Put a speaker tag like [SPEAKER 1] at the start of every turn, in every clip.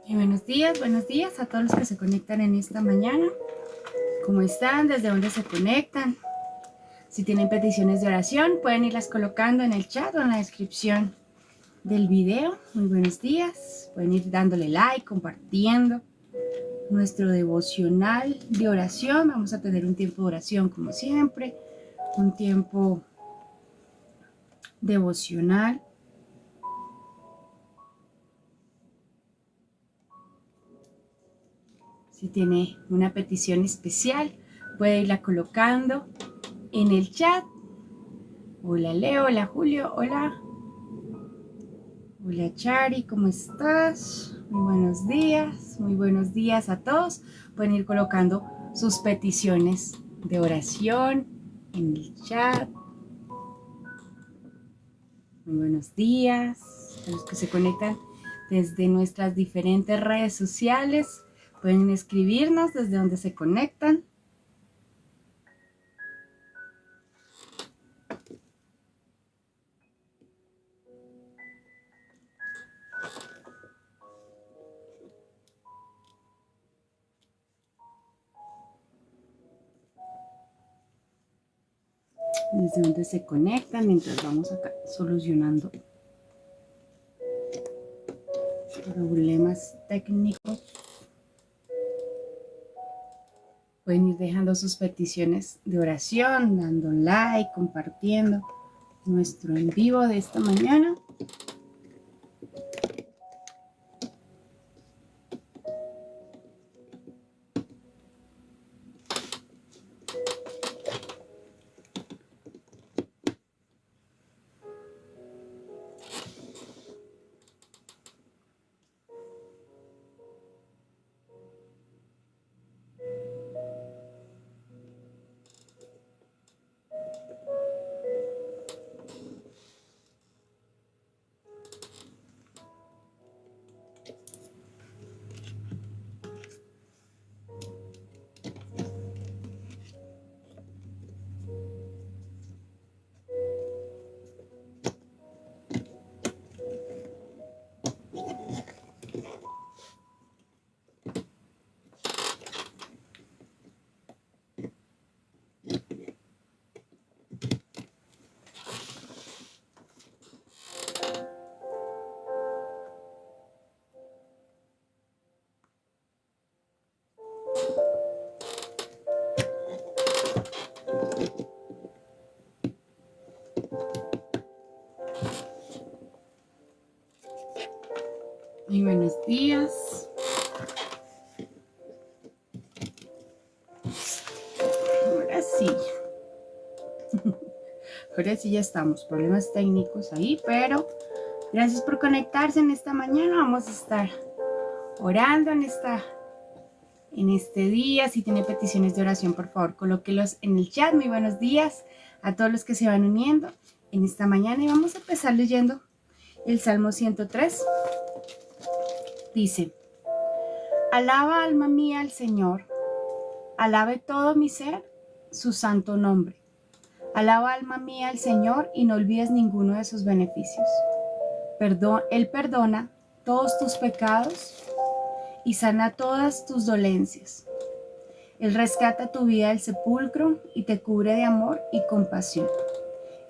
[SPEAKER 1] Y buenos días a todos los que se conectan en esta mañana. ¿Cómo están? ¿Desde dónde se conectan? Si tienen peticiones de oración, pueden irlas colocando en el chat o en la descripción del video. Muy buenos días. Pueden ir dándole like, compartiendo nuestro devocional de oración. Vamos a tener un tiempo de oración como siempre, un tiempo devocional. Si tiene una petición especial, puede irla colocando en el chat. Hola Leo, hola Julio, hola. Hola Chari, ¿cómo estás? Muy buenos días a todos. Pueden ir colocando sus peticiones de oración en el chat. Muy buenos días a los que se conectan desde nuestras diferentes redes sociales. Pueden escribirnos desde donde se conectan. Desde donde se conectan mientras vamos acá solucionando problemas técnicos. Pueden ir dejando sus peticiones de oración, dando like, compartiendo nuestro en vivo de esta mañana. Muy buenos días. Ahora sí. Ahora sí ya estamos. Problemas técnicos ahí, pero gracias por conectarse en esta mañana. Vamos a estar orando en este día. Si tiene peticiones de oración, por favor, colóquelos en el chat. Muy buenos días a todos los que se van uniendo en esta mañana. Y vamos a empezar leyendo el Salmo 103. Dice: Alaba alma mía al Señor, alabe todo mi ser su santo nombre. Alaba alma mía al Señor y no olvides ninguno de sus beneficios. Él perdona todos tus pecados y sana todas tus dolencias. Él rescata tu vida del sepulcro y te cubre de amor y compasión.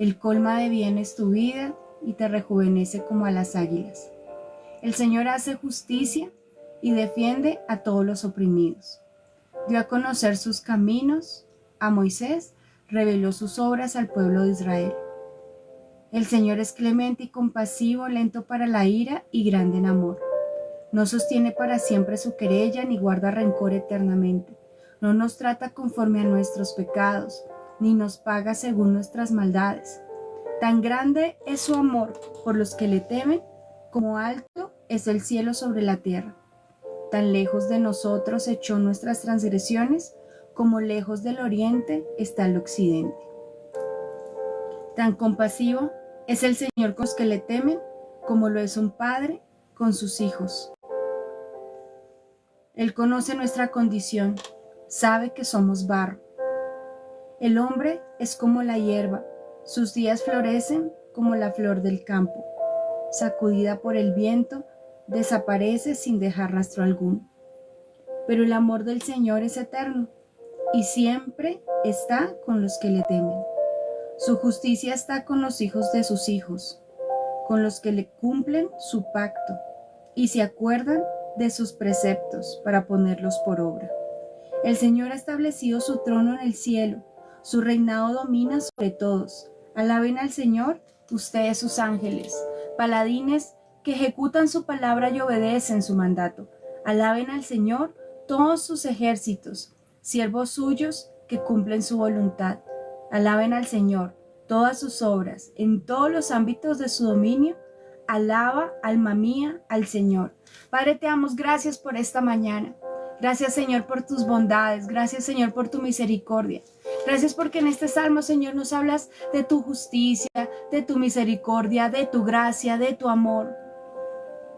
[SPEAKER 1] Él colma de bienes tu vida y te rejuvenece como a las águilas. El Señor hace justicia y defiende a todos los oprimidos. Dio a conocer sus caminos a Moisés, reveló sus obras al pueblo de Israel. El Señor es clemente y compasivo, lento para la ira y grande en amor. No sostiene para siempre su querella ni guarda rencor eternamente. No nos trata conforme a nuestros pecados, ni nos paga según nuestras maldades. Tan grande es su amor por los que le temen, como alto es el cielo sobre la tierra. Tan lejos de nosotros echó nuestras transgresiones, como lejos del oriente está el occidente. Tan compasivo es el Señor con los que le temen, como lo es un padre con sus hijos. Él conoce nuestra condición, sabe que somos barro. El hombre es como la hierba, sus días florecen como la flor del campo, sacudida por el viento, desaparece sin dejar rastro alguno. Pero el amor del Señor es eterno y siempre está con los que le temen. Su justicia está con los hijos de sus hijos, con los que le cumplen su pacto y se acuerdan de sus preceptos para ponerlos por obra. El Señor ha establecido su trono en el cielo, su reinado domina sobre todos. Alaben al Señor, ustedes sus ángeles, paladines que ejecutan su palabra y obedecen su mandato. Alaben al Señor todos sus ejércitos, siervos suyos que cumplen su voluntad. Alaben al Señor todas sus obras, en todos los ámbitos de su dominio. Alaba, alma mía, al Señor. Padre, te damos gracias por esta mañana. Gracias, Señor, por tus bondades. Gracias, Señor, por tu misericordia. Gracias porque en este salmo, Señor, nos hablas de tu justicia, de tu misericordia, de tu gracia, de tu amor,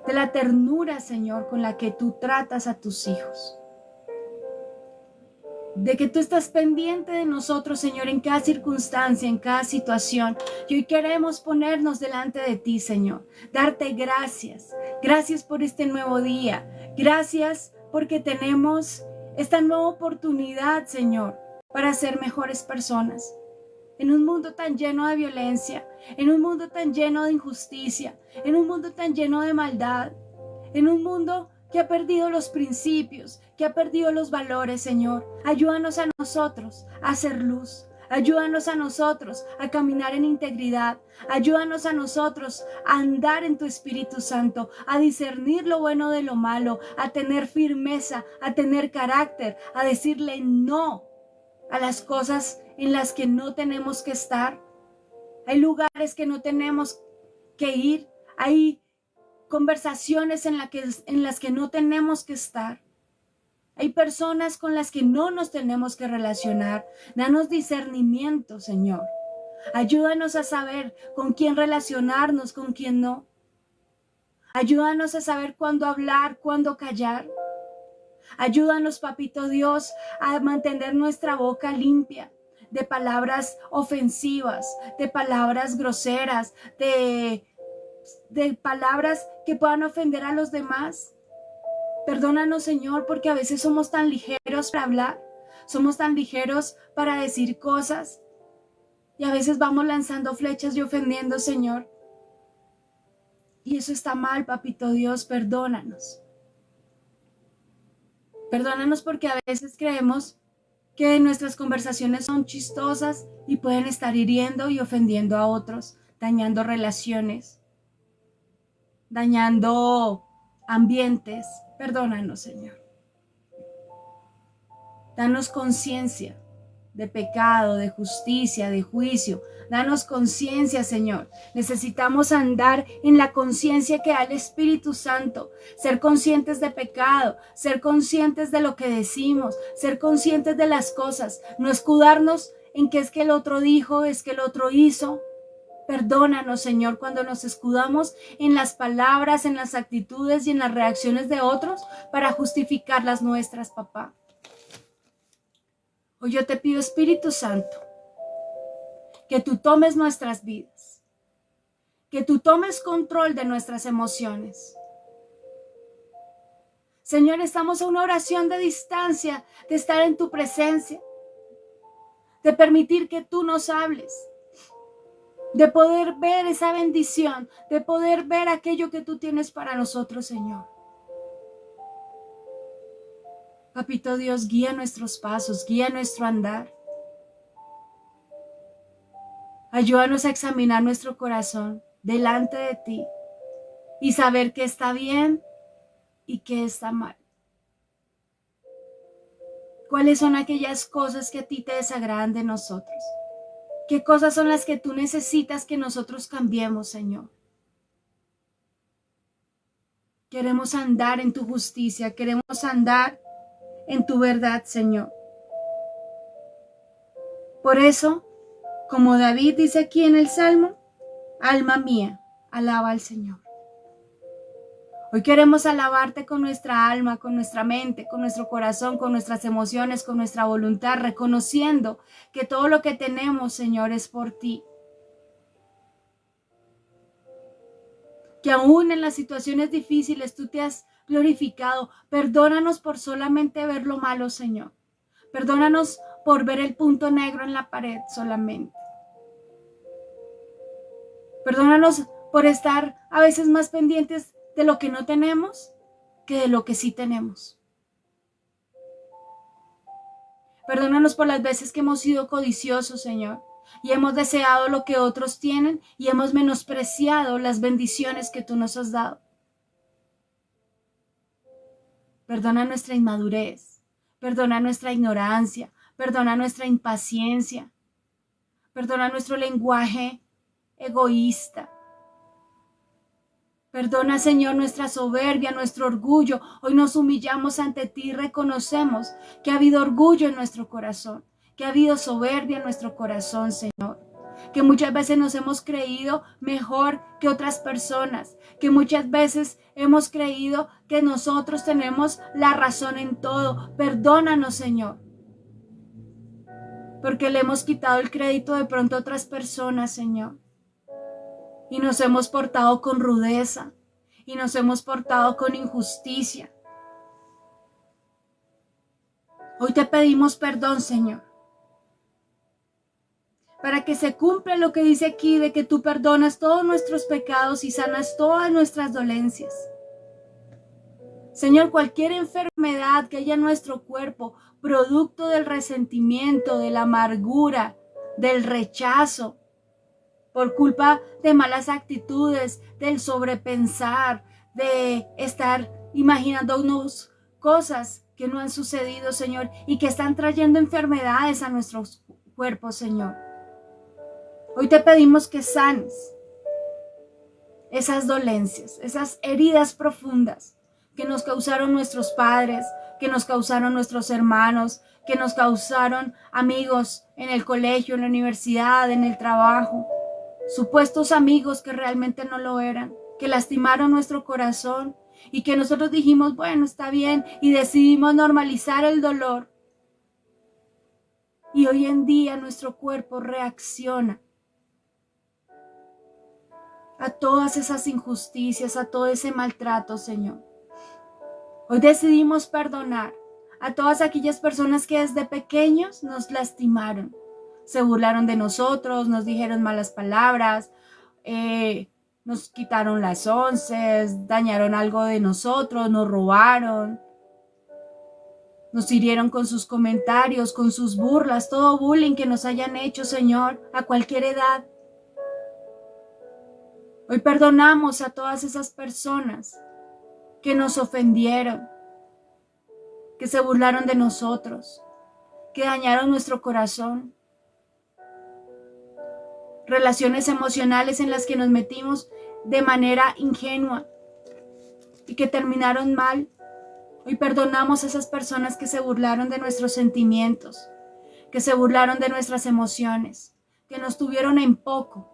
[SPEAKER 1] de la ternura, Señor, con la que tú tratas a tus hijos. De que tú estás pendiente de nosotros, Señor, en cada circunstancia, en cada situación. Y hoy queremos ponernos delante de ti, Señor. Darte gracias. Gracias por este nuevo día. Gracias porque tenemos esta nueva oportunidad, Señor, para ser mejores personas. En un mundo tan lleno de violencia, en un mundo tan lleno de injusticia, en un mundo tan lleno de maldad, en un mundo que ha perdido los principios, que ha perdido los valores, Señor. Ayúdanos a nosotros a hacer luz. Ayúdanos a nosotros a caminar en integridad. Ayúdanos a nosotros a andar en tu Espíritu Santo, a discernir lo bueno de lo malo, a tener firmeza, a tener carácter, a decirle no a las cosas en las que no tenemos que estar. Hay lugares que no tenemos que ir. Hay conversaciones en las que no tenemos que estar. Hay personas con las que no nos tenemos que relacionar. Danos discernimiento, Señor. Ayúdanos a saber con quién relacionarnos, con quién no. Ayúdanos a saber cuándo hablar, cuándo callar. Ayúdanos, Papito Dios, a mantener nuestra boca limpia de palabras ofensivas, de palabras groseras, de palabras que puedan ofender a los demás. Perdónanos, Señor, porque a veces somos tan ligeros para hablar, somos tan ligeros para decir cosas y a veces vamos lanzando flechas y ofendiendo, Señor. Y eso está mal, Papito Dios, perdónanos. Perdónanos porque a veces creemos que nuestras conversaciones son chistosas y pueden estar hiriendo y ofendiendo a otros, dañando relaciones, dañando ambientes. Perdónanos, Señor. Danos conciencia de pecado, de justicia, de juicio. Danos conciencia, Señor. Necesitamos andar en la conciencia que da el Espíritu Santo. Ser conscientes de pecado, ser conscientes de lo que decimos, ser conscientes de las cosas. No escudarnos en que es que el otro dijo, es que el otro hizo. Perdónanos, Señor, cuando nos escudamos en las palabras, en las actitudes y en las reacciones de otros para justificar las nuestras, papá. Hoy yo te pido, Espíritu Santo, que tú tomes nuestras vidas, que tú tomes control de nuestras emociones. Señor, estamos a una oración de distancia, de estar en tu presencia, de permitir que tú nos hables, de poder ver esa bendición, de poder ver aquello que tú tienes para nosotros, Señor. Papito Dios, guía nuestros pasos, guía nuestro andar. Ayúdanos a examinar nuestro corazón delante de ti y saber qué está bien y qué está mal. ¿Cuáles son aquellas cosas que a ti te desagradan de nosotros? ¿Qué cosas son las que tú necesitas que nosotros cambiemos, Señor? Queremos andar en tu justicia, queremos andar en tu verdad, Señor. Por eso, como David dice aquí en el Salmo, alma mía, alaba al Señor. Hoy queremos alabarte con nuestra alma, con nuestra mente, con nuestro corazón, con nuestras emociones, con nuestra voluntad, reconociendo que todo lo que tenemos, Señor, es por ti. que aún en las situaciones difíciles tú te has glorificado. Perdónanos por solamente ver lo malo, Señor. Perdónanos por ver el punto negro en la pared solamente. Perdónanos por estar a veces más pendientes de lo que no tenemos que de lo que sí tenemos. Perdónanos por las veces que hemos sido codiciosos, Señor, y hemos deseado lo que otros tienen y hemos menospreciado las bendiciones que tú nos has dado. Perdona nuestra inmadurez, perdona nuestra ignorancia, perdona nuestra impaciencia, perdona nuestro lenguaje egoísta. Perdona, Señor, nuestra soberbia, nuestro orgullo. Hoy nos humillamos ante ti y reconocemos que ha habido orgullo en nuestro corazón, que ha habido soberbia en nuestro corazón, Señor. Que muchas veces nos hemos creído mejor que otras personas, que muchas veces hemos creído que nosotros tenemos la razón en todo. Perdónanos, Señor, porque le hemos quitado el crédito de pronto a otras personas, Señor. Y nos hemos portado con rudeza y nos hemos portado con injusticia. Hoy te pedimos perdón, Señor, para que se cumpla lo que dice aquí de que tú perdonas todos nuestros pecados y sanas todas nuestras dolencias. Señor, cualquier enfermedad que haya en nuestro cuerpo, producto del resentimiento, de la amargura, del rechazo, por culpa de malas actitudes, del sobrepensar, de estar imaginándonos cosas que no han sucedido, Señor, y que están trayendo enfermedades a nuestros cuerpos, Señor. Hoy te pedimos que sanes esas dolencias, esas heridas profundas que nos causaron nuestros padres, que nos causaron nuestros hermanos, que nos causaron amigos en el colegio, en la universidad, en el trabajo. Supuestos amigos que realmente no lo eran, que lastimaron nuestro corazón y que nosotros dijimos, bueno, está bien, y decidimos normalizar el dolor. Y hoy en día nuestro cuerpo reacciona a todas esas injusticias, a todo ese maltrato, Señor. Hoy decidimos perdonar a todas aquellas personas que desde pequeños nos lastimaron. Se burlaron de nosotros, nos dijeron malas palabras, nos quitaron las onces, dañaron algo de nosotros, nos robaron, nos hirieron con sus comentarios, con sus burlas, todo bullying que nos hayan hecho, Señor, a cualquier edad. Hoy perdonamos a todas esas personas que nos ofendieron, que se burlaron de nosotros, que dañaron nuestro corazón. Relaciones emocionales en las que nos metimos de manera ingenua y que terminaron mal. Hoy perdonamos a esas personas que se burlaron de nuestros sentimientos, que se burlaron de nuestras emociones, que nos tuvieron en poco.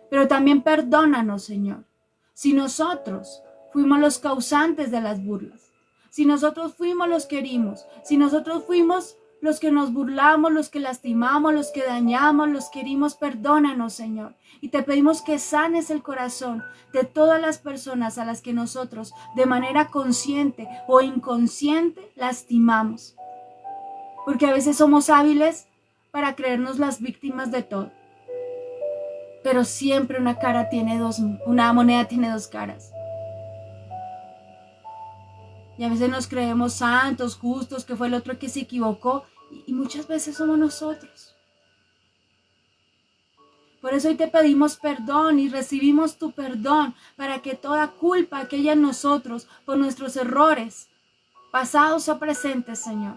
[SPEAKER 1] Pero también perdónanos, Señor, si nosotros fuimos los causantes de las burlas, si nosotros fuimos los que herimos, si nosotros fuimos los que nos burlamos, los que lastimamos, los que dañamos, los que herimos, perdónanos, Señor. Y te pedimos que sanes el corazón de todas las personas a las que nosotros, de manera consciente o inconsciente, lastimamos. Porque a veces somos hábiles para creernos las víctimas de todo. Pero siempre una moneda tiene dos caras. Y a veces nos creemos santos, justos, que fue el otro que se equivocó. Y muchas veces somos nosotros. Por eso hoy te pedimos perdón y recibimos tu perdón para que toda culpa que haya en nosotros por nuestros errores, pasados o presentes, Señor,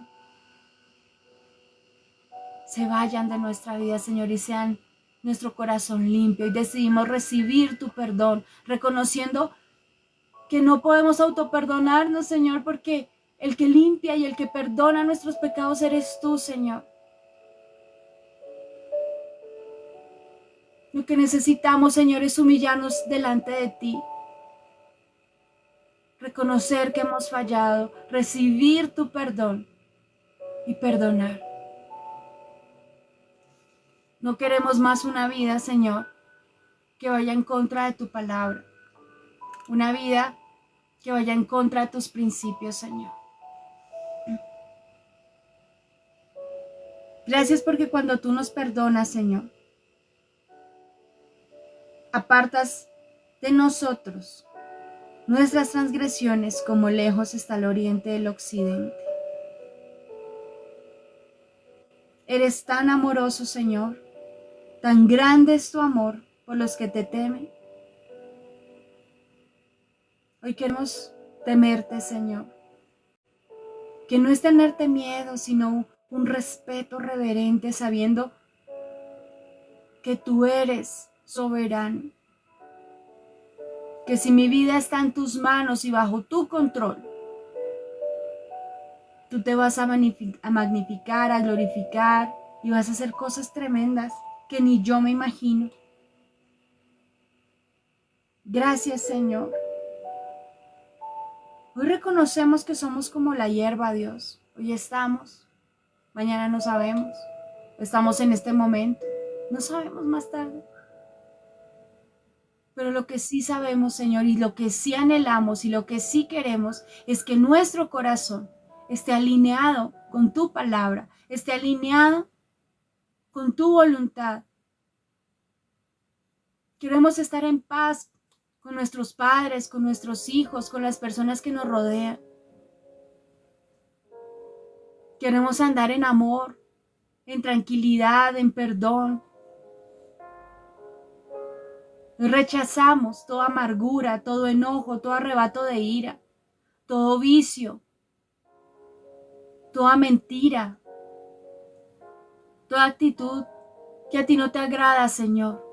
[SPEAKER 1] se vayan de nuestra vida, Señor, y sean nuestro corazón limpio. Y decidimos recibir tu perdón, reconociendo que no podemos autoperdonarnos, Señor, porque el que limpia y el que perdona nuestros pecados eres tú, Señor. Lo que necesitamos, Señor, es humillarnos delante de ti, reconocer que hemos fallado, recibir tu perdón y perdonar. No queremos más una vida, Señor, que vaya en contra de tu palabra. una vida que vaya en contra de tus principios, Señor. Gracias porque cuando tú nos perdonas, Señor, apartas de nosotros nuestras transgresiones como lejos está el oriente del occidente. Eres tan amoroso, Señor, tan grande es tu amor por los que te temen. Hoy queremos temerte, Señor, que no es tenerte miedo, sino un respeto reverente, sabiendo que tú eres soberano, que si mi vida está en tus manos y bajo tu control, tú te vas a magnificar, a glorificar y vas a hacer cosas tremendas que ni yo me imagino. Gracias, Señor. Hoy reconocemos que somos como la hierba, Dios. Hoy estamos, mañana no sabemos. Estamos en este momento, no sabemos más tarde. Pero lo que sí sabemos, Señor, y lo que sí anhelamos y lo que sí queremos es que nuestro corazón esté alineado con tu palabra, esté alineado con tu voluntad. Queremos estar en paz con nuestros padres, con nuestros hijos, con las personas que nos rodean. Queremos andar en amor, en tranquilidad, en perdón. Rechazamos toda amargura, todo enojo, todo arrebato de ira, todo vicio, toda mentira, toda actitud que a ti no te agrada, Señor.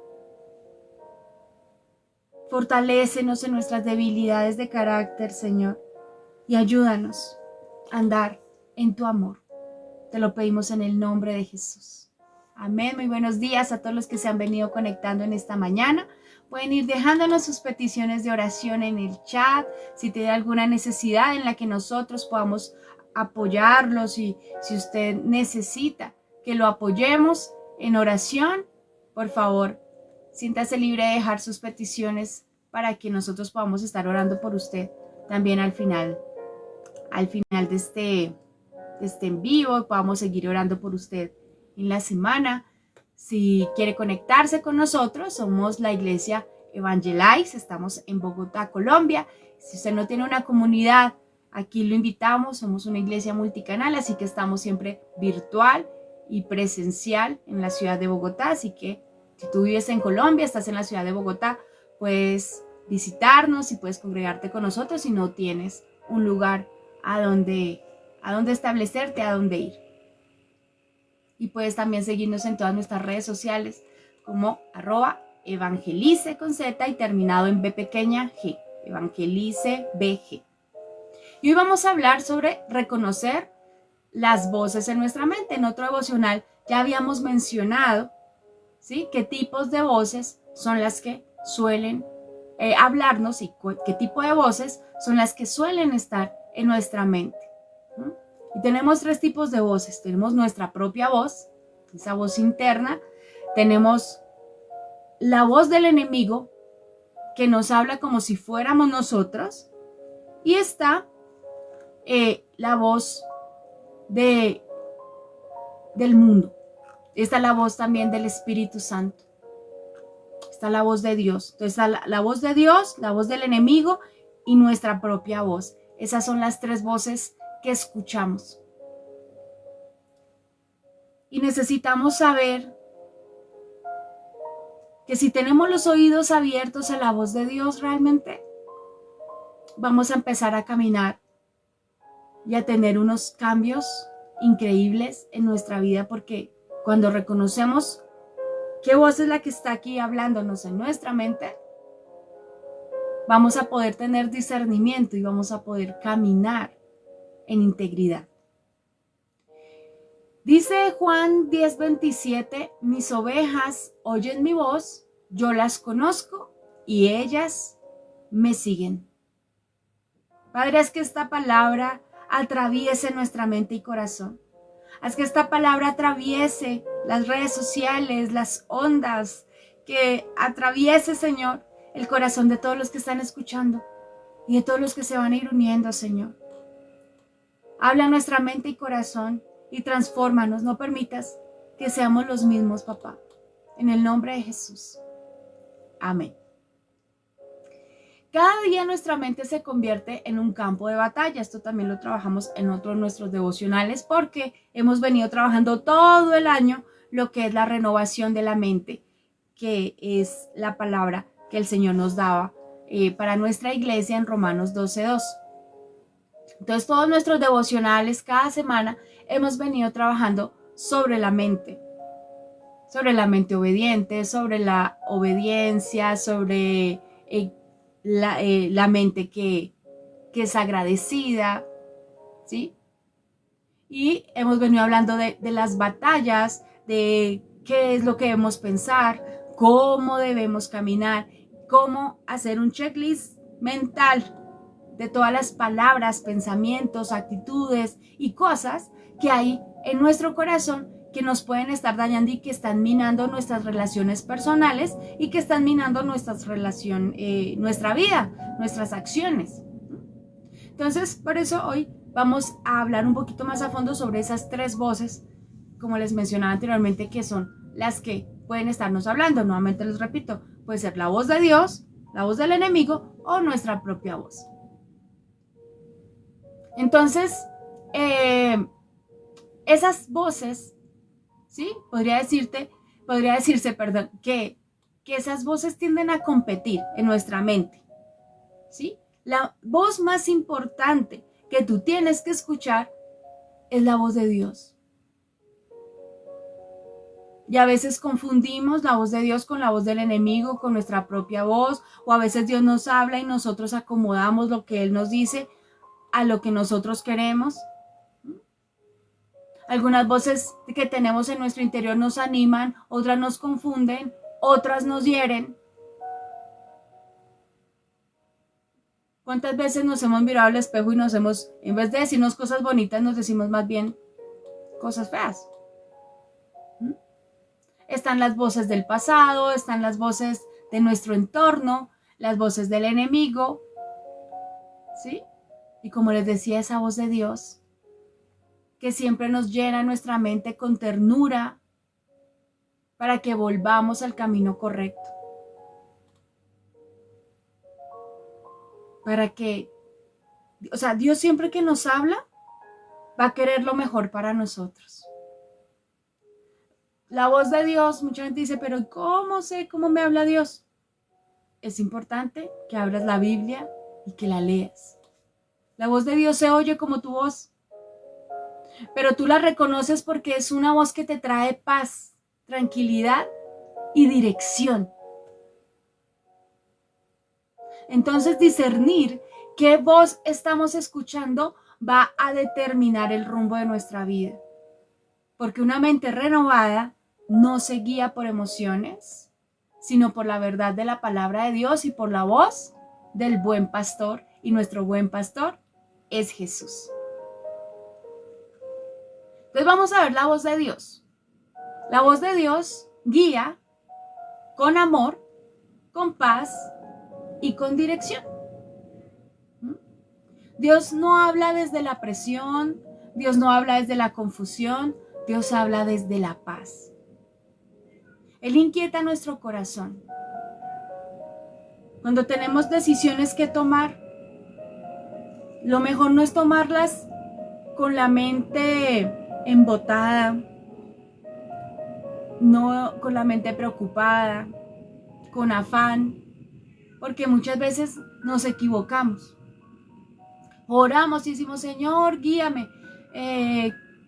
[SPEAKER 1] Fortalécenos en nuestras debilidades de carácter, Señor, y ayúdanos a andar en tu amor. Te lo pedimos en el nombre de Jesús. Amén. Muy buenos días a todos los que se han venido conectando en esta mañana. Pueden ir dejándonos sus peticiones de oración en el chat. Si tiene alguna necesidad en la que nosotros podamos apoyarlos y si usted necesita que lo apoyemos en oración, por favor, siéntase libre de dejar sus peticiones para que nosotros podamos estar orando por usted también al final de este en vivo, podamos seguir orando por usted en la semana. Si quiere conectarse con nosotros, somos la iglesia Evangelize, estamos en Bogotá, Colombia. Si usted no tiene una comunidad, aquí lo invitamos, somos una iglesia multicanal, así que estamos siempre virtual y presencial en la ciudad de Bogotá, así que si tú vives en Colombia, estás en la ciudad de Bogotá, puedes visitarnos y puedes congregarte con nosotros si no tienes un lugar a donde establecerte, a donde ir. Y puedes también seguirnos en todas nuestras redes sociales como @evangelice con Z y terminado en B pequeña G, Evangelice BG. Y hoy vamos a hablar sobre reconocer las voces en nuestra mente. En otro devocional ya habíamos mencionado, ¿sí?, qué tipos de voces son las que suelen hablarnos y qué tipo de voces son las que suelen estar en nuestra mente. Y tenemos 3 tipos de voces. Tenemos nuestra propia voz, esa voz interna. Tenemos la voz del enemigo, que nos habla como si fuéramos nosotros. Y está la voz del mundo. Está la voz también del Espíritu Santo. Está la voz de Dios. Entonces está la voz de Dios, la voz del enemigo y nuestra propia voz. Esas son las 3 voces que escuchamos. Y necesitamos saber que si tenemos los oídos abiertos a la voz de Dios, realmente vamos a empezar a caminar y a tener unos cambios increíbles en nuestra vida, porque cuando reconocemos qué voz es la que está aquí hablándonos en nuestra mente, vamos a poder tener discernimiento y vamos a poder caminar en integridad. Dice Juan 10:27, mis ovejas oyen mi voz, yo las conozco y ellas me siguen. Padre, haz que esta palabra atraviese nuestra mente y corazón. Haz que esta palabra atraviese las redes sociales, las ondas, que atraviese, Señor, el corazón de todos los que están escuchando y de todos los que se van a ir uniendo, Señor. Habla nuestra mente y corazón y transfórmanos. No permitas que seamos los mismos, papá. En el nombre de Jesús. Amén. Cada día nuestra mente se convierte en un campo de batalla. Esto también lo trabajamos en otros de nuestros devocionales porque hemos venido trabajando todo el año lo que es la renovación de la mente, que es la palabra que el Señor nos daba para nuestra iglesia en Romanos 12:2. Entonces todos nuestros devocionales cada semana hemos venido trabajando sobre la mente obediente, sobre la obediencia, sobre la mente que es agradecida, ¿sí? Y hemos venido hablando de las batallas, de qué es lo que debemos pensar, cómo debemos caminar, cómo hacer un checklist mental de todas las palabras, pensamientos, actitudes y cosas que hay en nuestro corazón que nos pueden estar dañando y que están minando nuestras relaciones personales y que están minando nuestra vida, nuestras acciones. Entonces, por eso hoy vamos a hablar un poquito más a fondo sobre esas 3 voces, como les mencionaba anteriormente, que son las que pueden estarnos hablando. Nuevamente les repito, puede ser la voz de Dios, la voz del enemigo o nuestra propia voz. Entonces, esas voces, ¿sí? Podría decirse, que esas voces tienden a competir en nuestra mente, ¿sí? La voz más importante que tú tienes que escuchar es la voz de Dios. Y a veces confundimos la voz de Dios con la voz del enemigo, con nuestra propia voz, o a veces Dios nos habla y nosotros acomodamos lo que Él nos dice a lo que nosotros queremos. Algunas voces que tenemos en nuestro interior nos animan, otras nos confunden, otras nos hieren. ¿Cuántas veces nos hemos mirado al espejo y en vez de decirnos cosas bonitas, nos decimos más bien cosas feas? Están las voces del pasado, están las voces de nuestro entorno, las voces del enemigo, ¿sí? Y como les decía, esa voz de Dios, que siempre nos llena nuestra mente con ternura para que volvamos al camino correcto. Dios siempre que nos habla, va a querer lo mejor para nosotros. La voz de Dios, mucha gente dice, pero ¿cómo sé cómo me habla Dios? Es importante que abras la Biblia y que la leas. La voz de Dios se oye como tu voz, pero tú la reconoces porque es una voz que te trae paz, tranquilidad y dirección. Entonces, discernir qué voz estamos escuchando va a determinar el rumbo de nuestra vida. Porque una mente renovada no se guía por emociones, sino por la verdad de la palabra de Dios y por la voz del buen pastor. Y nuestro buen pastor es Jesús. Entonces vamos a ver la voz de Dios. La voz de Dios guía con amor, con paz y con dirección. Dios no habla desde la presión, Dios no habla desde la confusión, Dios habla desde la paz. Él inquieta nuestro corazón. Cuando tenemos decisiones que tomar, lo mejor no es tomarlas con la mente embotada, no con la mente preocupada, con afán, porque muchas veces nos equivocamos. Oramos y decimos, Señor, guíame,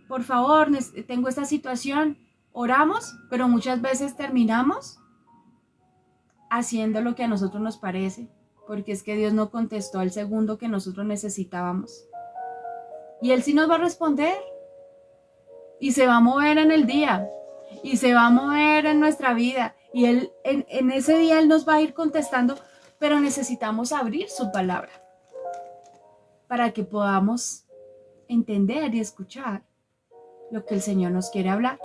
[SPEAKER 1] por favor, tengo esta situación. Oramos, pero muchas veces terminamos haciendo lo que a nosotros nos parece, porque es que Dios no contestó al segundo que nosotros necesitábamos. Y Él sí nos va a responder, y se va a mover en el día, y se va a mover en nuestra vida, y Él en ese día Él nos va a ir contestando, pero necesitamos abrir su palabra para que podamos entender y escuchar lo que el Señor nos quiere hablar.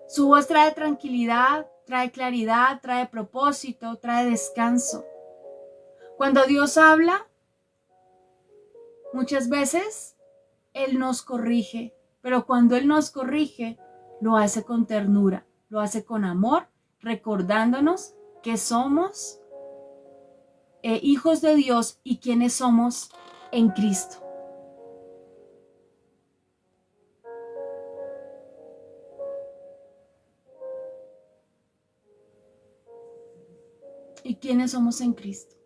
[SPEAKER 1] Su voz trae tranquilidad, trae claridad, trae propósito, trae descanso. Cuando Dios habla, muchas veces Él nos corrige, pero cuando Él nos corrige, lo hace con ternura, lo hace con amor, recordándonos que somos hijos de Dios y quienes somos en Cristo. ¿Y quiénes somos en Cristo?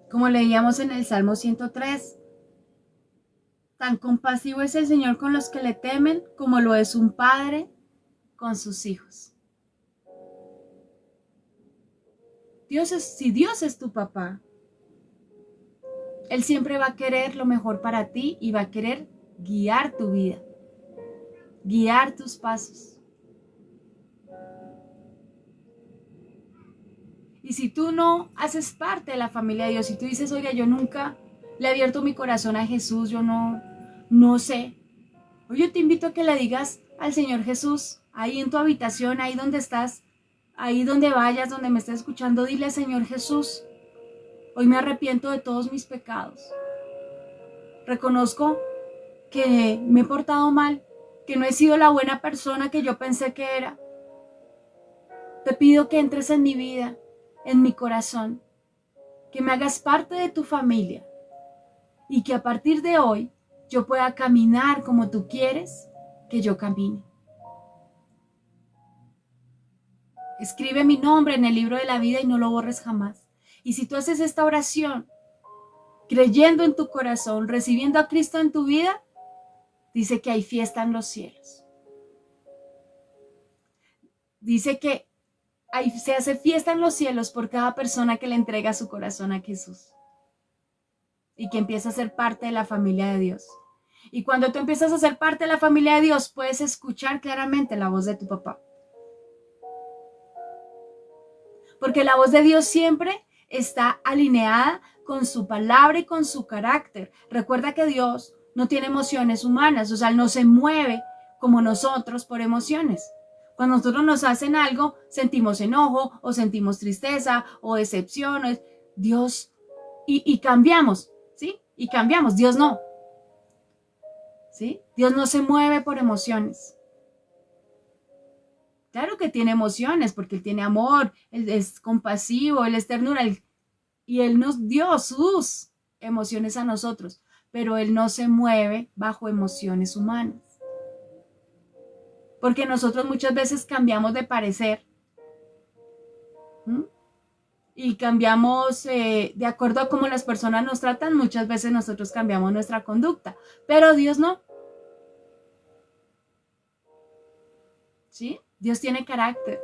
[SPEAKER 1] Como leíamos en el Salmo 103, tan compasivo es el Señor con los que le temen, como lo es un padre con sus hijos. Si Dios es tu papá, Él siempre va a querer lo mejor para ti y va a querer guiar tu vida, guiar tus pasos. Y si tú no haces parte de la familia de Dios, si tú dices, oiga, yo nunca le he abierto mi corazón a Jesús, yo no sé. Hoy yo te invito a que le digas al Señor Jesús, ahí en tu habitación, ahí donde estás, ahí donde vayas, donde me estés escuchando, dile, Señor Jesús, hoy me arrepiento de todos mis pecados. Reconozco que me he portado mal, que no he sido la buena persona que yo pensé que era. Te pido que entres en mi vida, en mi corazón, que me hagas parte de tu familia y que a partir de hoy yo pueda caminar como tú quieres que yo camine. Escribe mi nombre en el libro de la vida y no lo borres jamás. Y si tú haces esta oración, creyendo en tu corazón, recibiendo a Cristo en tu vida, dice que hay fiesta en los cielos. Dice que se hace fiesta en los cielos por cada persona que le entrega su corazón a Jesús y que empieza a ser parte de la familia de Dios. Y cuando tú empiezas a ser parte de la familia de Dios, puedes escuchar claramente la voz de tu papá. Porque la voz de Dios siempre está alineada con su palabra y con su carácter. Recuerda que Dios no tiene emociones humanas, o sea, Él no se mueve como nosotros por emociones. Cuando nosotros nos hacen algo, sentimos enojo o sentimos tristeza o decepción. Dios, y cambiamos, ¿sí? Y cambiamos, Dios no. ¿Sí? Dios no se mueve por emociones. Claro que tiene emociones porque Él tiene amor, Él es compasivo, Él es ternura y Él nos dio sus emociones a nosotros, pero Él no se mueve bajo emociones humanas. Porque nosotros muchas veces cambiamos de parecer y cambiamos de acuerdo a cómo las personas nos tratan, muchas veces nosotros cambiamos nuestra conducta, pero Dios no. ¿Sí? Dios tiene carácter.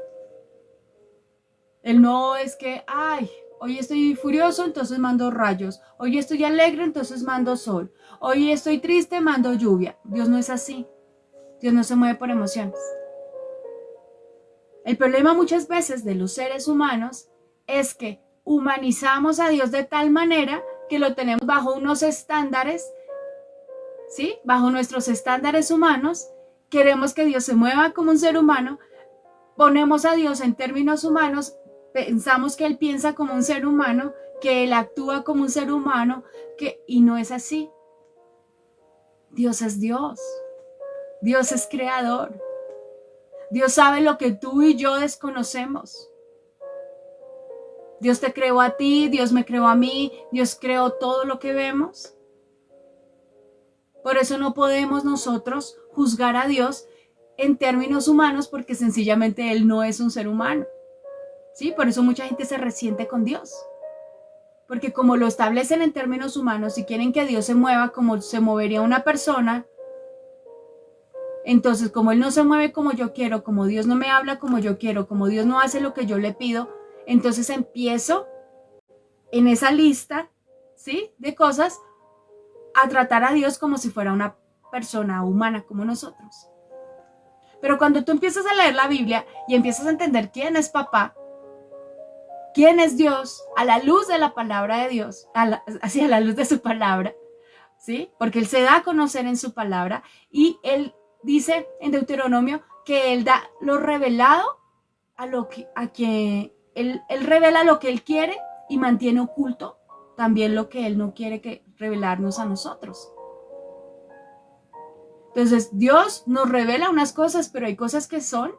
[SPEAKER 1] Él no es que, hoy estoy furioso, entonces mando rayos. Hoy estoy alegre, entonces mando sol. Hoy estoy triste, mando lluvia. Dios no es así. Dios no se mueve por emociones. El problema muchas veces de los seres humanos es que humanizamos a Dios de tal manera que lo tenemos bajo unos estándares, ¿sí? Bajo nuestros estándares humanos. Queremos que Dios se mueva como un ser humano. Ponemos a Dios en términos humanos. Pensamos que Él piensa como un ser humano, que Él actúa como un ser humano, y no es así. Dios es Dios. Dios es creador. Dios sabe lo que tú y yo desconocemos. Dios te creó a ti, Dios me creó a mí, Dios creó todo lo que vemos. Por eso no podemos nosotros juzgar a Dios en términos humanos porque sencillamente Él no es un ser humano. ¿Sí? Por eso mucha gente se resiente con Dios. Porque como lo establecen en términos humanos y quieren que Dios se mueva como se movería una persona, entonces como Él no se mueve como yo quiero, como Dios no me habla como yo quiero, como Dios no hace lo que yo le pido, entonces empiezo en esa lista, ¿sí?, de cosas a tratar a Dios como si fuera una persona humana como nosotros. Pero cuando tú empiezas a leer la Biblia y empiezas a entender quién es papá, quién es Dios, a la luz de la palabra de Dios, hacia la luz de su palabra, ¿sí? Porque Él se da a conocer en su palabra y Él dice en Deuteronomio que Él da lo revelado Él revela lo que Él quiere y mantiene oculto también lo que Él no quiere que revelarnos a nosotros. Entonces Dios nos revela unas cosas, pero hay cosas que son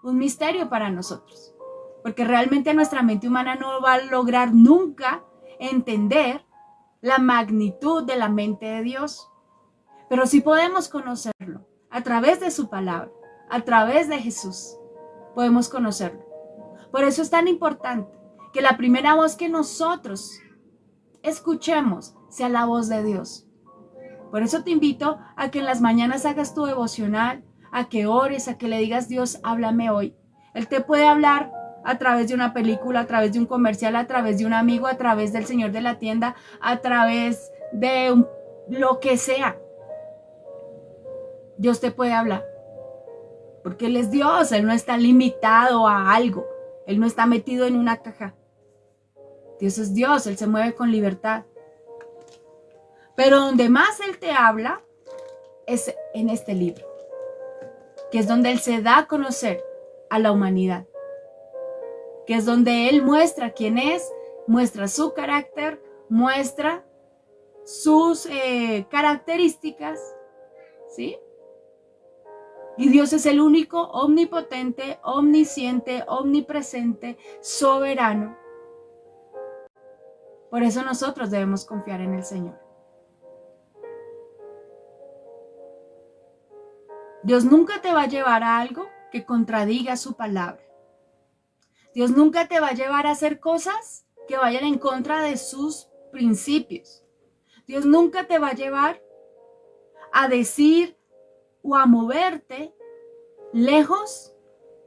[SPEAKER 1] un misterio para nosotros, porque realmente nuestra mente humana no va a lograr nunca entender la magnitud de la mente de Dios, pero sí podemos conocerlo a través de su palabra, a través de Jesús, podemos conocerlo. Por eso es tan importante que la primera voz que nosotros escuchemos sea la voz de Dios. Por eso te invito a que en las mañanas hagas tu devocional, a que ores, a que le digas: Dios, háblame hoy. Él te puede hablar a través de una película, a través de un comercial, a través de un amigo, a través del señor de la tienda, a través de lo que sea. Dios te puede hablar, porque Él es Dios. Él no está limitado a algo, Él no está metido en una caja. Dios es Dios, Él se mueve con libertad. Pero donde más Él te habla es en este libro, que es donde Él se da a conocer a la humanidad, que es donde Él muestra quién es, muestra su carácter, muestra sus características, ¿sí? Y Dios es el único, omnipotente, omnisciente, omnipresente, soberano. Por eso nosotros debemos confiar en el Señor. Dios nunca te va a llevar a algo que contradiga su palabra. Dios nunca te va a llevar a hacer cosas que vayan en contra de sus principios. Dios nunca te va a llevar a decir o a moverte lejos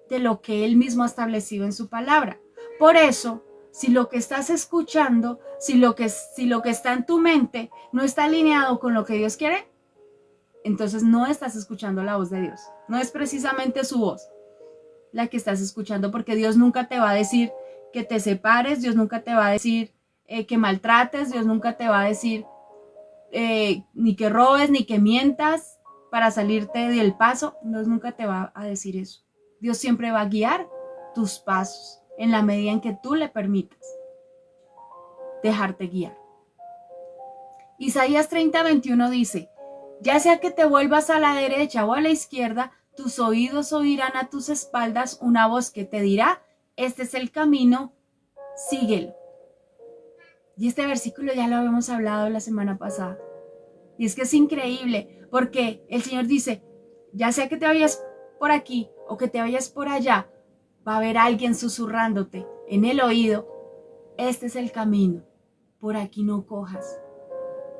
[SPEAKER 1] de lo que Él mismo ha establecido en su palabra. Por eso, si lo que estás escuchando, si lo que está en tu mente no está alineado con lo que Dios quiere, entonces no estás escuchando la voz de Dios. No es precisamente su voz la que estás escuchando, porque Dios nunca te va a decir que te separes, Dios nunca te va a decir que maltrates, Dios nunca te va a decir ni que robes, ni que mientas para salirte del paso. Dios nunca te va a decir eso. Dios siempre va a guiar tus pasos en la medida en que tú le permitas dejarte guiar. Isaías 30:21 dice: ya sea que te vuelvas a la derecha o a la izquierda, tus oídos oirán a tus espaldas una voz que te dirá: este es el camino, síguelo. Y este versículo ya lo habíamos hablado la semana pasada. Y es que es increíble, porque el Señor dice: ya sea que te vayas por aquí o que te vayas por allá, va a haber alguien susurrándote en el oído: este es el camino, por aquí no cojas.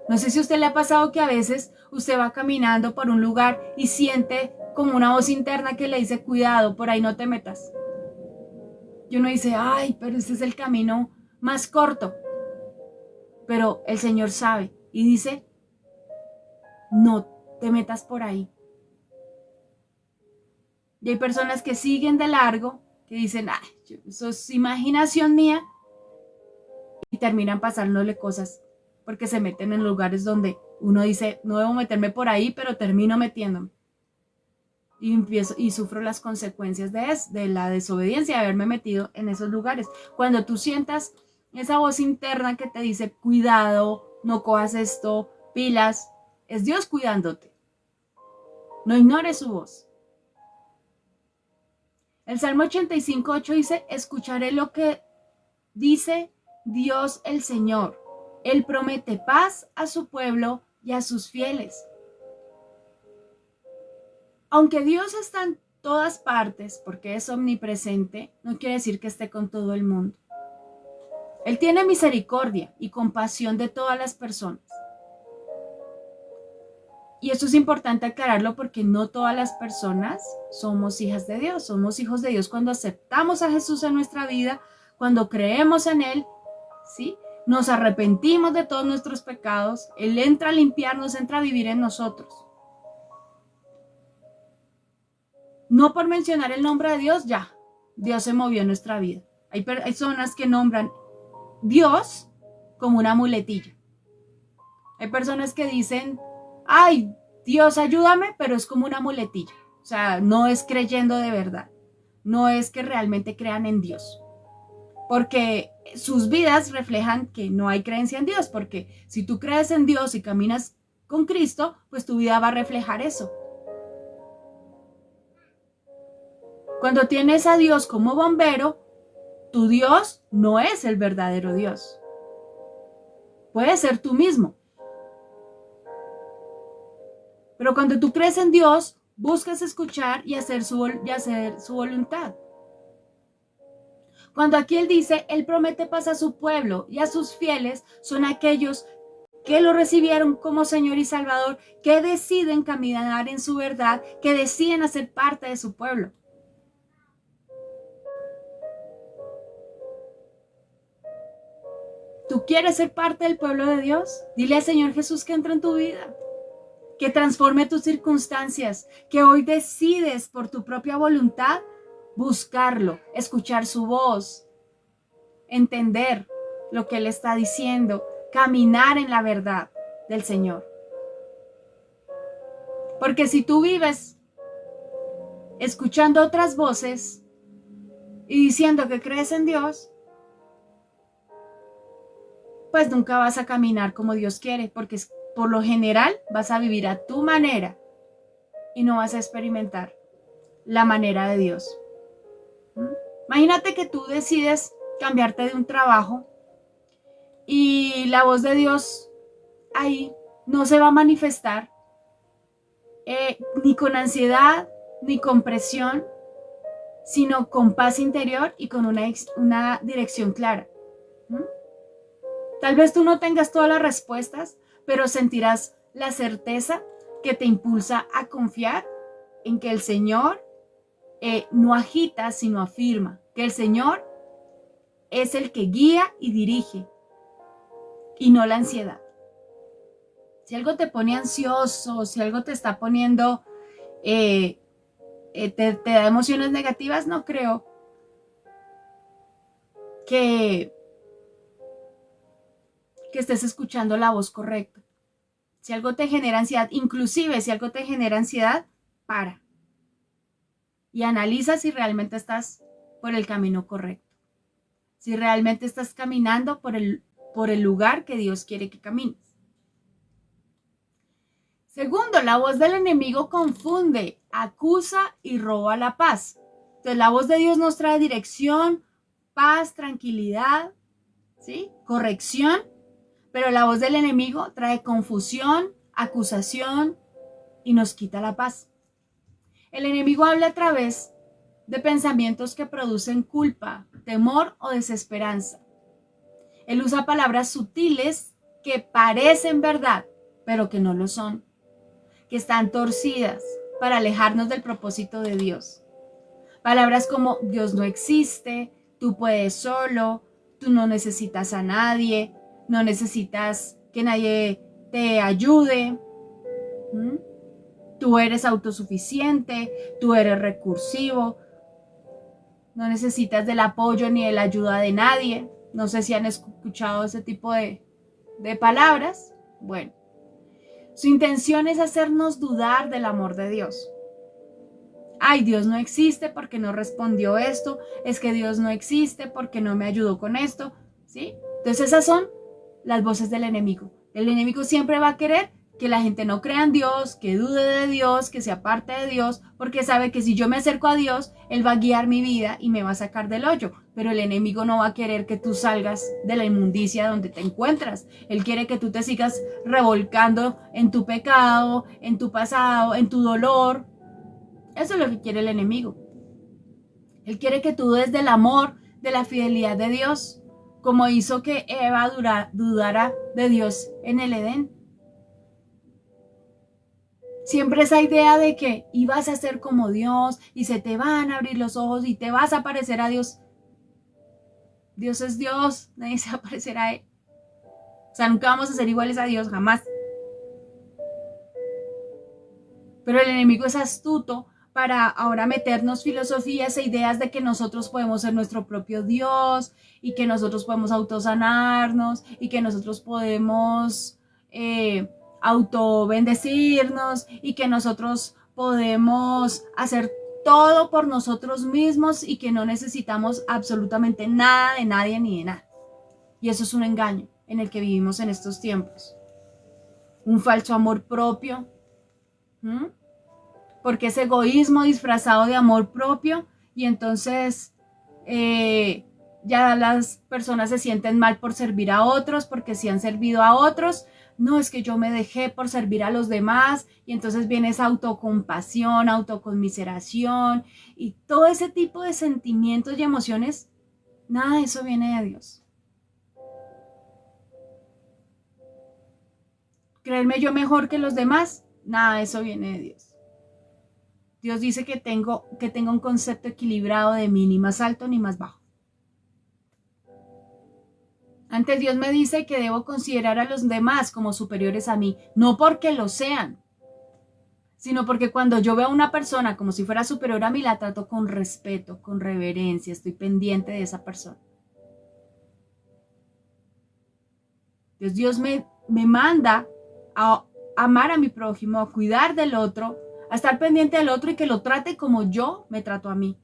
[SPEAKER 1] No sé si a usted le ha pasado que a veces usted va caminando por un lugar y siente como una voz interna que le dice: cuidado, por ahí no te metas. Y uno dice: ay, pero este es el camino más corto. Pero el Señor sabe y dice: no te metas por ahí. Y hay personas que siguen de largo, que dicen: ay, eso es imaginación mía, y terminan pasándole cosas porque se meten en lugares donde uno dice: no debo meterme por ahí, pero termino metiéndome. Y sufro las consecuencias de la desobediencia, de haberme metido en esos lugares. Cuando tú sientas esa voz interna que te dice: cuidado, no cojas esto, pilas, es Dios cuidándote. No ignores su voz. El Salmo 85:8 dice: escucharé lo que dice Dios el Señor. Él promete paz a su pueblo y a sus fieles. Aunque Dios está en todas partes, porque es omnipresente, no quiere decir que esté con todo el mundo. Él tiene misericordia y compasión de todas las personas. Y esto es importante aclararlo, porque no todas las personas somos hijas de Dios. Somos hijos de Dios cuando aceptamos a Jesús en nuestra vida, cuando creemos en Él, ¿sí? Nos arrepentimos de todos nuestros pecados. Él entra a limpiarnos, entra a vivir en nosotros. No por mencionar el nombre de Dios, ya, Dios se movió en nuestra vida. Hay personas que nombran Dios como una muletilla. Hay personas que dicen: ay, Dios ayúdame, pero es como una muletilla. O sea, no es creyendo de verdad. No es que realmente crean en Dios. Porque sus vidas reflejan que no hay creencia en Dios. Porque si tú crees en Dios y caminas con Cristo, pues tu vida va a reflejar eso. Cuando tienes a Dios como bombero, tu Dios no es el verdadero Dios. Puede ser tú mismo. Pero cuando tú crees en Dios, buscas escuchar y hacer su voluntad. Cuando aquí Él dice, Él promete paz a su pueblo y a sus fieles, son aquellos que lo recibieron como Señor y Salvador, que deciden caminar en su verdad, que deciden hacer parte de su pueblo. ¿Tú quieres ser parte del pueblo de Dios? Dile al Señor Jesús que entre en tu vida, que transforme tus circunstancias, que hoy decides por tu propia voluntad buscarlo, escuchar su voz, entender lo que Él está diciendo, caminar en la verdad del Señor. Porque si tú vives escuchando otras voces y diciendo que crees en Dios, pues nunca vas a caminar como Dios quiere, porque por lo general vas a vivir a tu manera y no vas a experimentar la manera de Dios. Imagínate que tú decides cambiarte de un trabajo y la voz de Dios ahí no se va a manifestar ni con ansiedad, ni con presión, sino con paz interior y con una dirección clara. Tal vez tú no tengas todas las respuestas, pero sentirás la certeza que te impulsa a confiar en que el Señor no agita, sino afirma, que el Señor es el que guía y dirige, y no la ansiedad. Si algo te pone ansioso, si algo te está poniendo, te da emociones negativas, no creo que estés escuchando la voz correcta. Si algo te genera ansiedad, inclusive si algo te genera ansiedad, para. Y analiza si realmente estás por el camino correcto. Si realmente estás caminando por el lugar que Dios quiere que camines. Segundo, la voz del enemigo confunde, acusa y roba la paz. Entonces la voz de Dios nos trae dirección, paz, tranquilidad, ¿sí? Corrección. Pero la voz del enemigo trae confusión, acusación y nos quita la paz. El enemigo habla a través de pensamientos que producen culpa, temor o desesperanza. Él usa palabras sutiles que parecen verdad, pero que no lo son, que están torcidas para alejarnos del propósito de Dios. Palabras como Dios no existe, tú puedes solo, tú no necesitas a nadie, no necesitas que nadie te ayude. Tú eres autosuficiente, tú eres recursivo, no necesitas del apoyo ni de la ayuda de nadie. No sé si han escuchado ese tipo de palabras. Bueno, su intención es hacernos dudar del amor de Dios. Ay, Dios no existe porque no respondió esto, es que Dios no existe porque no me ayudó con esto, ¿sí? Entonces esas son las voces del enemigo. El enemigo siempre va a querer que la gente no crea en Dios, que dude de Dios, que se aparte de Dios, porque sabe que si yo me acerco a Dios, Él va a guiar mi vida y me va a sacar del hoyo. Pero el enemigo no va a querer que tú salgas de la inmundicia donde te encuentras. Él quiere que tú te sigas revolcando en tu pecado, en tu pasado, en tu dolor. Eso es lo que quiere el enemigo. Él quiere que tú dudes del amor, de la fidelidad de Dios, como hizo que Eva dudara de Dios en el Edén. Siempre esa idea de que ibas a ser como Dios y se te van a abrir los ojos y te vas a parecer a Dios. Dios es Dios, nadie se va a parecer a Él. O sea, nunca vamos a ser iguales a Dios, jamás. Pero el enemigo es astuto para ahora meternos filosofías e ideas de que nosotros podemos ser nuestro propio Dios y que nosotros podemos autosanarnos y que nosotros podemos autobendecirnos y que nosotros podemos hacer todo por nosotros mismos y que no necesitamos absolutamente nada de nadie ni de nada. Y eso es un engaño en el que vivimos en estos tiempos. Un falso amor propio. Porque es egoísmo disfrazado de amor propio y entonces ya las personas se sienten mal por servir a otros, porque si han servido a otros, no, es que yo me dejé por servir a los demás y entonces viene esa autocompasión, autoconmiseración y todo ese tipo de sentimientos y emociones, nada de eso viene de Dios. Creerme yo mejor que los demás, nada de eso viene de Dios. Dios dice que tengo un concepto equilibrado de mí, ni más alto ni más bajo. Antes Dios me dice que debo considerar a los demás como superiores a mí, no porque lo sean, sino porque cuando yo veo a una persona como si fuera superior a mí, la trato con respeto, con reverencia, estoy pendiente de esa persona. Dios me manda a amar a mi prójimo, a cuidar del otro, a estar pendiente del otro y que lo trate como yo me trato a mí.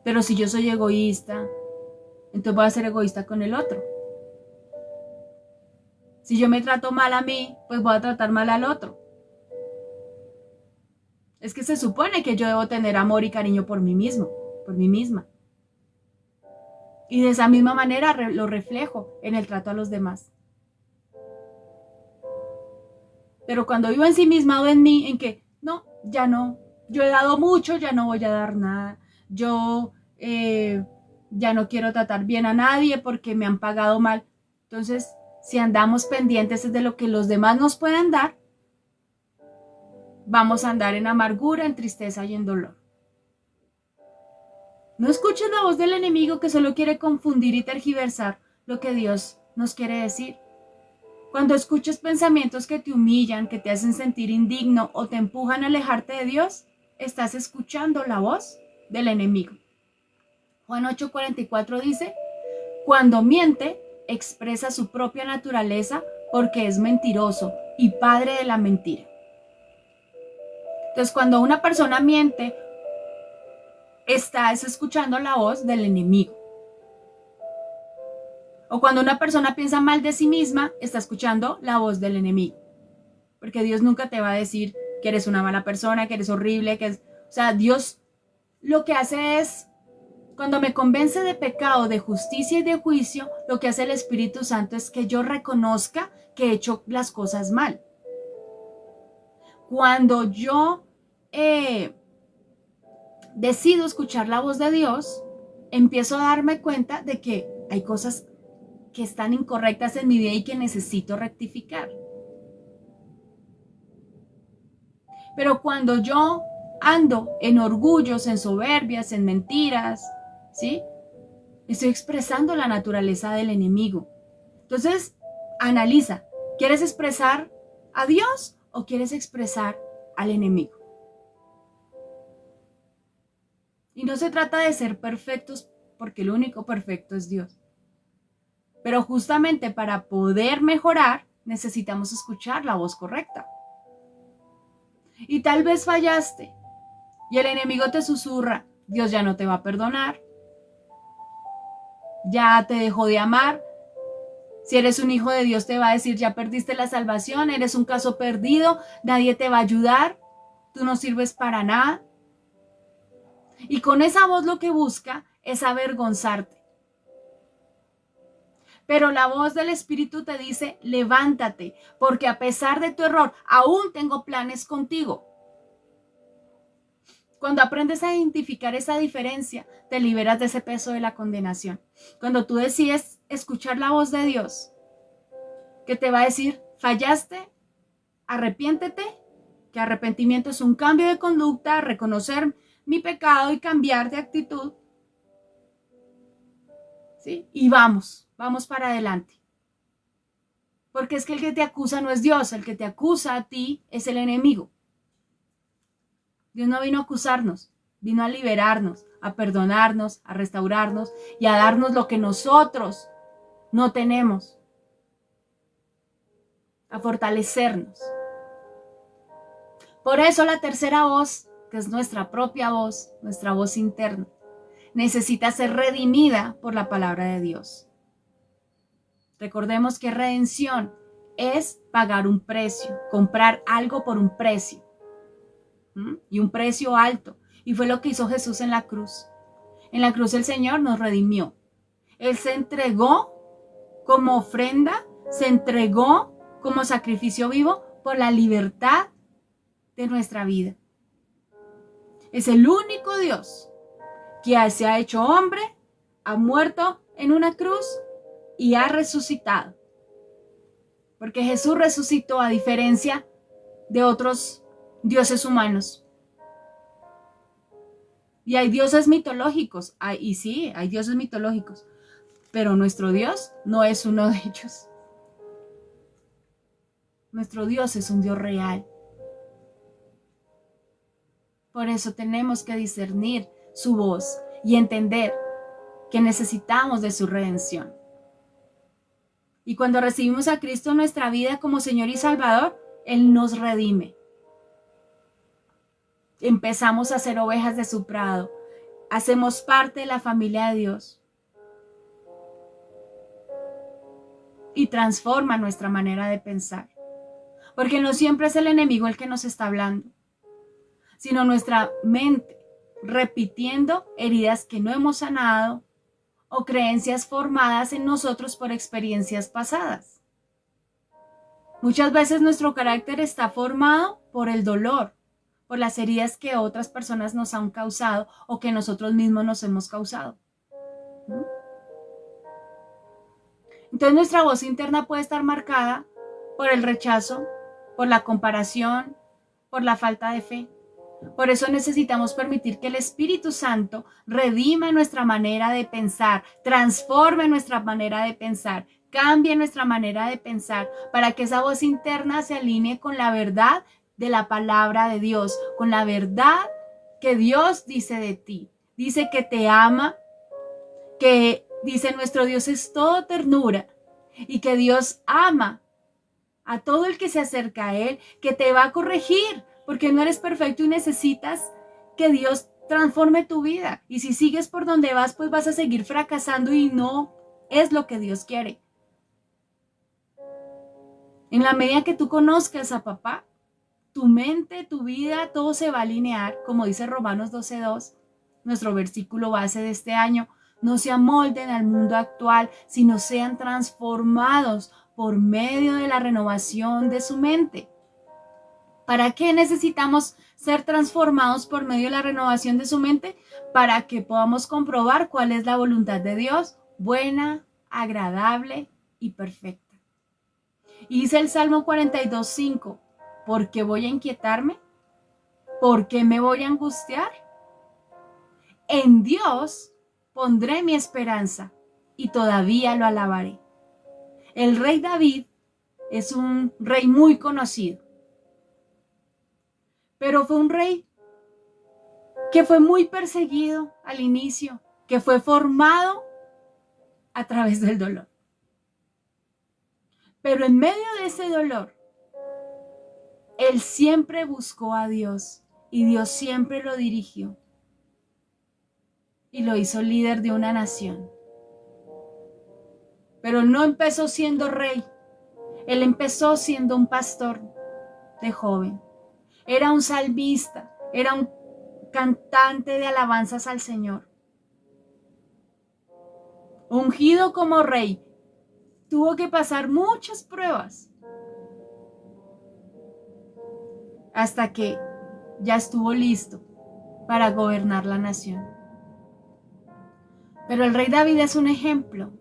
[SPEAKER 1] Pero si yo soy egoísta, entonces voy a ser egoísta con el otro. Si yo me trato mal a mí, pues voy a tratar mal al otro. Es que se supone que yo debo tener amor y cariño por mí mismo, por mí misma. Y de esa misma manera lo reflejo en el trato a los demás. Pero cuando vivo ensimismado en mí, en que no, ya no, yo he dado mucho, ya no voy a dar nada, yo ya no quiero tratar bien a nadie porque me han pagado mal. Entonces, si andamos pendientes de lo que los demás nos pueden dar, vamos a andar en amargura, en tristeza y en dolor. No escuches la voz del enemigo que solo quiere confundir y tergiversar lo que Dios nos quiere decir. Cuando escuches pensamientos que te humillan, que te hacen sentir indigno o te empujan a alejarte de Dios, estás escuchando la voz del enemigo. Juan 8:44 dice, cuando miente, expresa su propia naturaleza porque es mentiroso y padre de la mentira. Entonces, cuando una persona miente, estás escuchando la voz del enemigo. O cuando una persona piensa mal de sí misma, está escuchando la voz del enemigo. Porque Dios nunca te va a decir que eres una mala persona, que eres horrible, que es... O sea, Dios lo que hace es, cuando me convence de pecado, de justicia y de juicio, lo que hace el Espíritu Santo es que yo reconozca que he hecho las cosas mal. Cuando yo decido escuchar la voz de Dios, empiezo a darme cuenta de que hay cosas que están incorrectas en mi vida y que necesito rectificar. Pero cuando yo ando en orgullos, en soberbias, en mentiras, ¿sí? Estoy expresando la naturaleza del enemigo. Entonces, analiza, ¿quieres expresar a Dios o quieres expresar al enemigo? Y no se trata de ser perfectos porque el único perfecto es Dios. Pero justamente para poder mejorar, necesitamos escuchar la voz correcta. Y tal vez fallaste y el enemigo te susurra, Dios ya no te va a perdonar, ya te dejó de amar. Si eres un hijo de Dios te va a decir, ya perdiste la salvación, eres un caso perdido, nadie te va a ayudar, tú no sirves para nada. Y con esa voz lo que busca es avergonzarte. Pero la voz del Espíritu te dice, levántate, porque a pesar de tu error, aún tengo planes contigo. Cuando aprendes a identificar esa diferencia, te liberas de ese peso de la condenación. Cuando tú decides escuchar la voz de Dios, que te va a decir, fallaste, arrepiéntete, que arrepentimiento es un cambio de conducta, reconocer mi pecado y cambiar de actitud. ¿Sí? Y vamos para adelante. Porque es que el que te acusa no es Dios, el que te acusa a ti es el enemigo. Dios no vino a acusarnos, vino a liberarnos, a perdonarnos, a restaurarnos y a darnos lo que nosotros no tenemos. a fortalecernos. Por eso la tercera voz, que es nuestra propia voz, nuestra voz interna, necesita ser redimida por la palabra de Dios. Recordemos que redención es pagar un precio, comprar algo por un precio, y un precio alto. Y fue lo que hizo Jesús en la cruz. En la cruz el Señor nos redimió. Él se entregó como ofrenda, se entregó como sacrificio vivo por la libertad de nuestra vida. Es el único Dios que se ha hecho hombre, ha muerto en una cruz y ha resucitado. Porque Jesús resucitó a diferencia de otros dioses humanos. Y hay dioses mitológicos, y sí, hay dioses mitológicos, pero nuestro Dios no es uno de ellos. Nuestro Dios es un Dios real. Por eso tenemos que discernir su voz y entender que necesitamos de su redención. Y cuando recibimos a Cristo en nuestra vida como Señor y Salvador, Él nos redime. Empezamos a ser ovejas de su prado. Hacemos parte de la familia de Dios. Y transforma nuestra manera de pensar. Porque no siempre es el enemigo el que nos está hablando, sino nuestra mente repitiendo heridas que no hemos sanado o creencias formadas en nosotros por experiencias pasadas. Muchas veces nuestro carácter está formado por el dolor, por las heridas que otras personas nos han causado o que nosotros mismos nos hemos causado. Entonces nuestra voz interna puede estar marcada por el rechazo, por la comparación, por la falta de fe. Por eso necesitamos permitir que el Espíritu Santo redima nuestra manera de pensar, transforme nuestra manera de pensar, cambie nuestra manera de pensar para que esa voz interna se alinee con la verdad de la palabra de Dios, con la verdad que Dios dice de ti. Dice que te ama, que dice nuestro Dios es todo ternura y que Dios ama a todo el que se acerca a Él, que te va a corregir, porque no eres perfecto y necesitas que Dios transforme tu vida. Y si sigues por donde vas, pues vas a seguir fracasando y no es lo que Dios quiere. En la medida que tú conozcas a papá, tu mente, tu vida, todo se va a alinear, como dice Romanos 12:2, nuestro versículo base de este año. No se amolden al mundo actual, sino sean transformados por medio de la renovación de su mente. ¿Para qué necesitamos ser transformados por medio de la renovación de su mente? Para que podamos comprobar cuál es la voluntad de Dios, buena, agradable y perfecta. Y dice el Salmo 42:5, ¿por qué voy a inquietarme? ¿Por qué me voy a angustiar? En Dios pondré mi esperanza y todavía lo alabaré. El rey David es un rey muy conocido, pero fue un rey que fue muy perseguido al inicio, que fue formado a través del dolor. Pero en medio de ese dolor, él siempre buscó a Dios y Dios siempre lo dirigió y lo hizo líder de una nación. Pero no empezó siendo rey, él empezó siendo un pastor de joven. Era un salmista, era un cantante de alabanzas al Señor. Ungido como rey, tuvo que pasar muchas pruebas hasta que ya estuvo listo para gobernar la nación. Pero el rey David es un ejemplo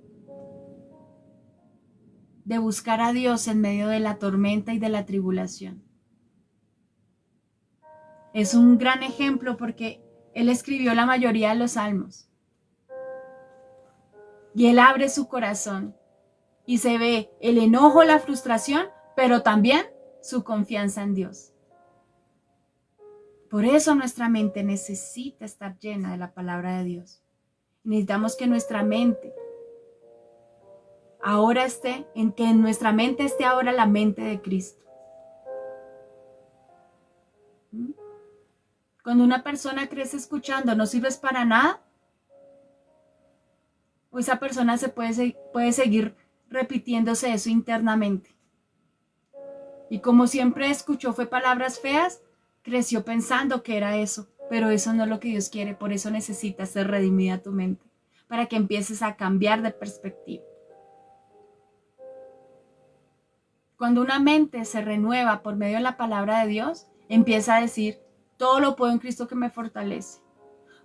[SPEAKER 1] de buscar a Dios en medio de la tormenta y de la tribulación. Es un gran ejemplo porque él escribió la mayoría de los salmos. Y él abre su corazón y se ve el enojo, la frustración, pero también su confianza en Dios. Por eso nuestra mente necesita estar llena de la palabra de Dios. Necesitamos que nuestra mente ahora que en nuestra mente esté ahora la mente de Cristo. Cuando una persona crece escuchando, no sirves para nada, o esa persona puede seguir repitiéndose eso internamente. Y como siempre escuchó fue palabras feas, creció pensando que era eso, pero eso no es lo que Dios quiere, por eso necesitas ser redimida tu mente, para que empieces a cambiar de perspectiva. Cuando una mente se renueva por medio de la palabra de Dios, empieza a decir, todo lo puedo en Cristo que me fortalece.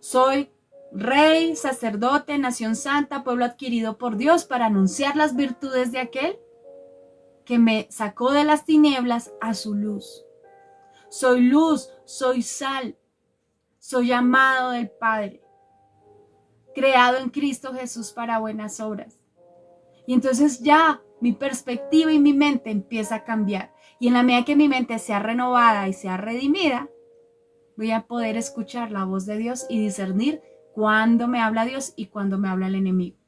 [SPEAKER 1] Soy rey, sacerdote, nación santa, pueblo adquirido por Dios para anunciar las virtudes de aquel que me sacó de las tinieblas a su luz. Soy luz, soy sal, soy amado del Padre, creado en Cristo Jesús para buenas obras. Y entonces ya mi perspectiva y mi mente empieza a cambiar. Y en la medida que mi mente sea renovada y sea redimida, voy a poder escuchar la voz de Dios y discernir cuándo me habla Dios y cuándo me habla el enemigo.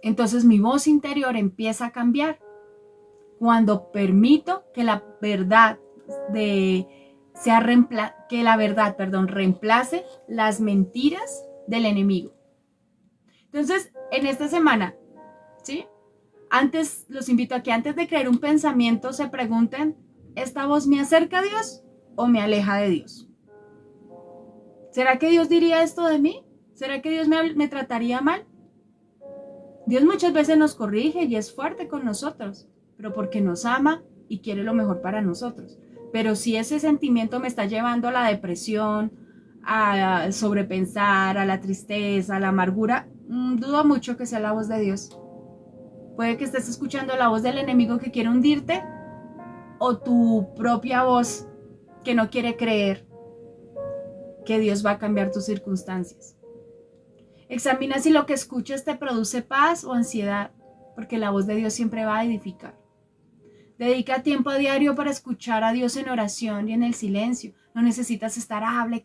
[SPEAKER 1] Entonces mi voz interior empieza a cambiar cuando permito que la verdad reemplace las mentiras del enemigo. Entonces, en esta semana, ¿sí? Los invito a que antes de crear un pensamiento se pregunten, ¿esta voz me acerca a Dios o me aleja de Dios? ¿Será que Dios diría esto de mí? ¿Será que Dios me trataría mal? Dios muchas veces nos corrige y es fuerte con nosotros, pero porque nos ama y quiere lo mejor para nosotros. Pero si ese sentimiento me está llevando a la depresión, a sobrepensar, a la tristeza, a la amargura, dudo mucho que sea la voz de Dios. Puede que estés escuchando la voz del enemigo que quiere hundirte o tu propia voz que no quiere creer que Dios va a cambiar tus circunstancias. Examina si lo que escuchas te produce paz o ansiedad, porque la voz de Dios siempre va a edificar. Dedica tiempo a diario para escuchar a Dios en oración y en el silencio. No necesitas estar, hable.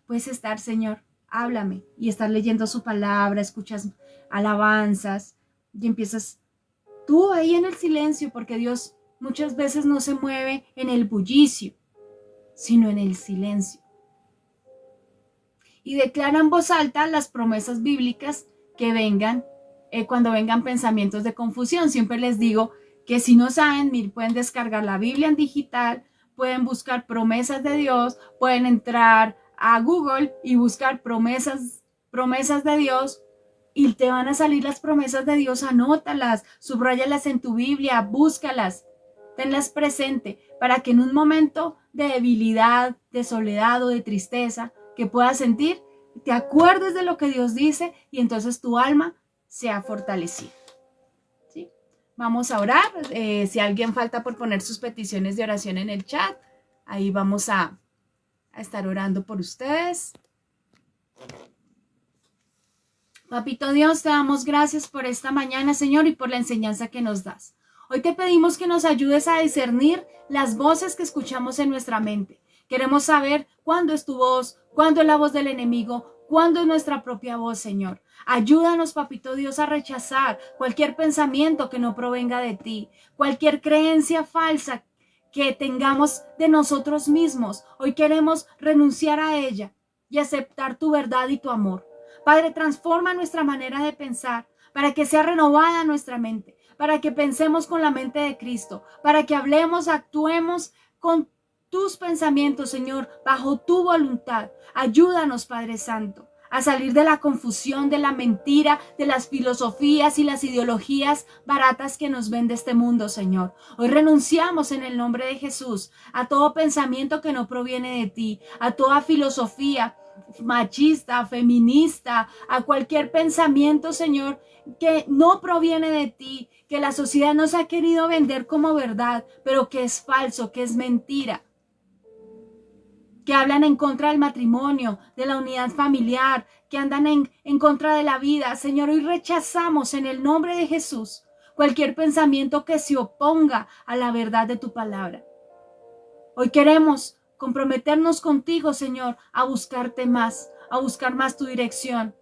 [SPEAKER 1] Puedes estar, Señor, háblame. Y estar leyendo su palabra, escuchas alabanzas y empiezas tú ahí en el silencio, porque Dios muchas veces no se mueve en el bullicio, sino en el silencio. Y declara en voz alta las promesas bíblicas que vengan cuando vengan pensamientos de confusión. Siempre les digo que si no saben, pueden descargar la Biblia en digital, pueden buscar promesas de Dios, pueden entrar a Google y buscar promesas de Dios y te van a salir las promesas de Dios. Anótalas, subráyalas en tu Biblia, búscalas, tenlas presente para que en un momento de debilidad, de soledad o de tristeza que puedas sentir, te acuerdes de lo que Dios dice y entonces tu alma sea fortalecida. ¿Sí? Vamos a orar. Si alguien falta por poner sus peticiones de oración en el chat, ahí vamos a estar orando por ustedes. Papito Dios, te damos gracias por esta mañana, Señor, y por la enseñanza que nos das. Hoy te pedimos que nos ayudes a discernir las voces que escuchamos en nuestra mente. Queremos saber cuándo es tu voz, cuándo es la voz del enemigo, cuándo es nuestra propia voz, Señor. Ayúdanos, Papito Dios, a rechazar cualquier pensamiento que no provenga de ti, cualquier creencia falsa que tengamos de nosotros mismos. Hoy queremos renunciar a ella y aceptar tu verdad y tu amor. Padre, transforma nuestra manera de pensar para que sea renovada nuestra mente, para que pensemos con la mente de Cristo, para que hablemos, actuemos con tus pensamientos, Señor, bajo tu voluntad. Ayúdanos, Padre Santo, a salir de la confusión, de la mentira, de las filosofías y las ideologías baratas que nos vende este mundo, Señor. Hoy renunciamos en el nombre de Jesús a todo pensamiento que no proviene de ti, a toda filosofía machista, feminista, a cualquier pensamiento, Señor, que no proviene de ti, que la sociedad nos ha querido vender como verdad, pero que es falso, que es mentira, que hablan en contra del matrimonio, de la unidad familiar, que andan en contra de la vida. Señor, hoy rechazamos en el nombre de Jesús cualquier pensamiento que se oponga a la verdad de tu palabra. Hoy queremos comprometernos contigo, Señor, a buscarte más, a buscar más tu dirección,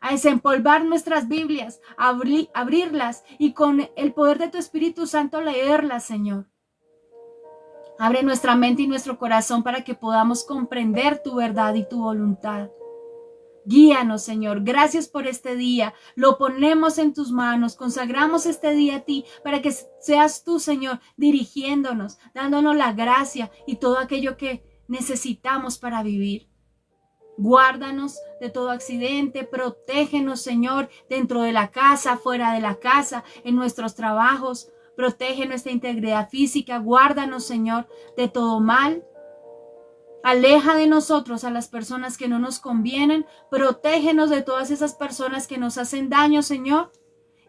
[SPEAKER 1] a desempolvar nuestras Biblias, a abrirlas y con el poder de tu Espíritu Santo leerlas, Señor. Abre nuestra mente y nuestro corazón para que podamos comprender tu verdad y tu voluntad. Guíanos, Señor. Gracias por este día. Lo ponemos en tus manos. Consagramos este día a ti para que seas tú, Señor, dirigiéndonos, dándonos la gracia y todo aquello que necesitamos para vivir. Guárdanos de todo accidente, protégenos, Señor, dentro de la casa, fuera de la casa, en nuestros trabajos. Protege nuestra integridad física. Guárdanos, Señor, de todo mal. Aleja de nosotros a las personas que no nos convienen. Protégenos de todas esas personas que nos hacen daño, Señor.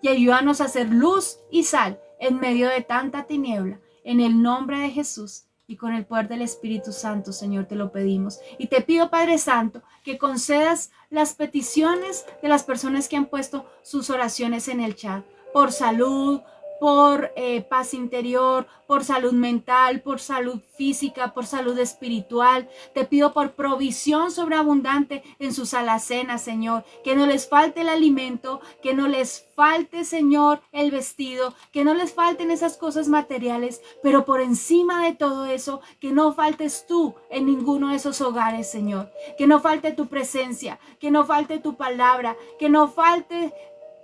[SPEAKER 1] Y ayúdanos a ser luz y sal en medio de tanta tiniebla. En el nombre de Jesús. Y con el poder del Espíritu Santo, Señor, te lo pedimos. Y te pido, Padre Santo, que concedas las peticiones de las personas que han puesto sus oraciones en el chat. Por salud, por paz interior, por salud mental, por salud física, por salud espiritual. Te pido por provisión sobreabundante en sus alacenas, Señor. Que no les falte el alimento, que no les falte, Señor, el vestido, que no les falten esas cosas materiales, pero por encima de todo eso, que no faltes tú en ninguno de esos hogares, Señor. Que no falte tu presencia, que no falte tu palabra, que no falte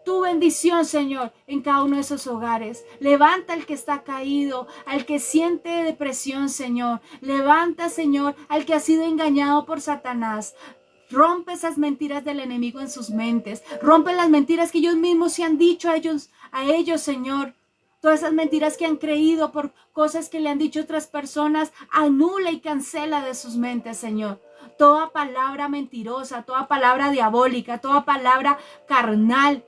[SPEAKER 1] tu bendición, Señor, en cada uno de esos hogares. Levanta al que está caído, al que siente depresión, Señor. Levanta, Señor, al que ha sido engañado por Satanás. Rompe esas mentiras del enemigo en sus mentes. Rompe las mentiras que ellos mismos se han dicho a ellos, Señor. Todas esas mentiras que han creído por cosas que le han dicho otras personas, anula y cancela de sus mentes, Señor. Toda palabra mentirosa, toda palabra diabólica, toda palabra carnal,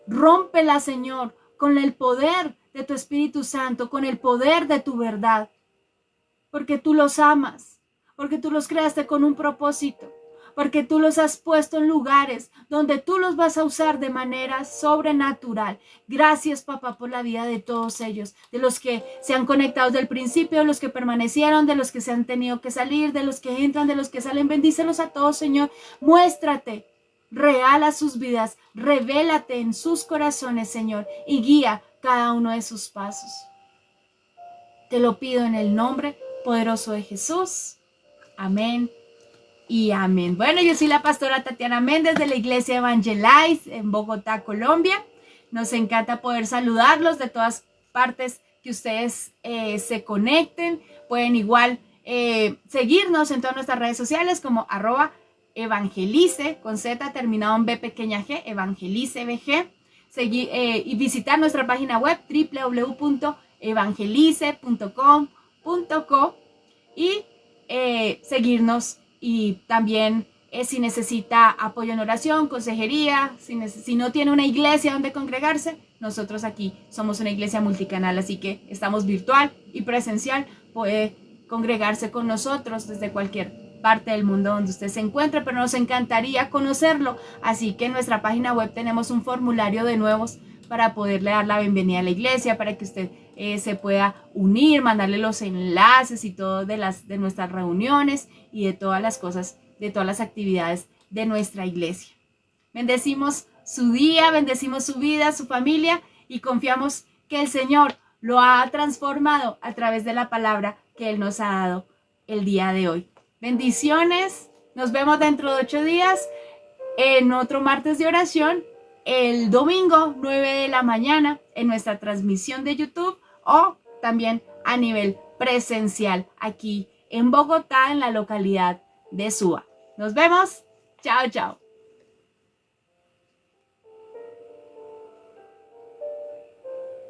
[SPEAKER 1] rómpela, Señor, con el poder de tu Espíritu Santo, con el poder de tu verdad. Porque tú los amas, porque tú los creaste con un propósito, porque tú los has puesto en lugares donde tú los vas a usar de manera sobrenatural. Gracias, papá, por la vida de todos ellos, de los que se han conectado desde el principio, de los que permanecieron, de los que se han tenido que salir, de los que entran, de los que salen. Bendícelos a todos, Señor. Muéstrate real a sus vidas, revélate en sus corazones, Señor, y guía cada uno de sus pasos. Te lo pido en el nombre poderoso de Jesús. Amén y amén. Bueno, yo soy la pastora Tatiana Méndez de la Iglesia Evangelize en Bogotá, Colombia. Nos encanta poder saludarlos de todas partes que ustedes se conecten. Pueden igual seguirnos en todas nuestras redes sociales como @evangelice, con Z terminado en B pequeña G, Evangelice BG. Y visitar nuestra página web www.evangelice.com.co y seguirnos. Y también si necesita apoyo en oración, consejería, si no tiene una iglesia donde congregarse, nosotros aquí somos una iglesia multicanal, así que estamos virtual y presencial. Puede congregarse con nosotros desde cualquier parte del mundo donde usted se encuentre, pero nos encantaría conocerlo. Así que en nuestra página web tenemos un formulario de nuevos para poderle dar la bienvenida a la iglesia, para que usted se pueda unir, mandarle los enlaces y todo de nuestras reuniones y de todas las cosas, de todas las actividades de nuestra iglesia. Bendecimos su día, bendecimos su vida, su familia, y confiamos que el Señor lo ha transformado a través de la palabra que Él nos ha dado el día de hoy. Bendiciones, nos vemos dentro de 8 días en otro martes de oración, el domingo 9 de la mañana en nuestra transmisión de YouTube, o también a nivel presencial aquí en Bogotá, en la localidad de Suba. Nos vemos, chao, chao.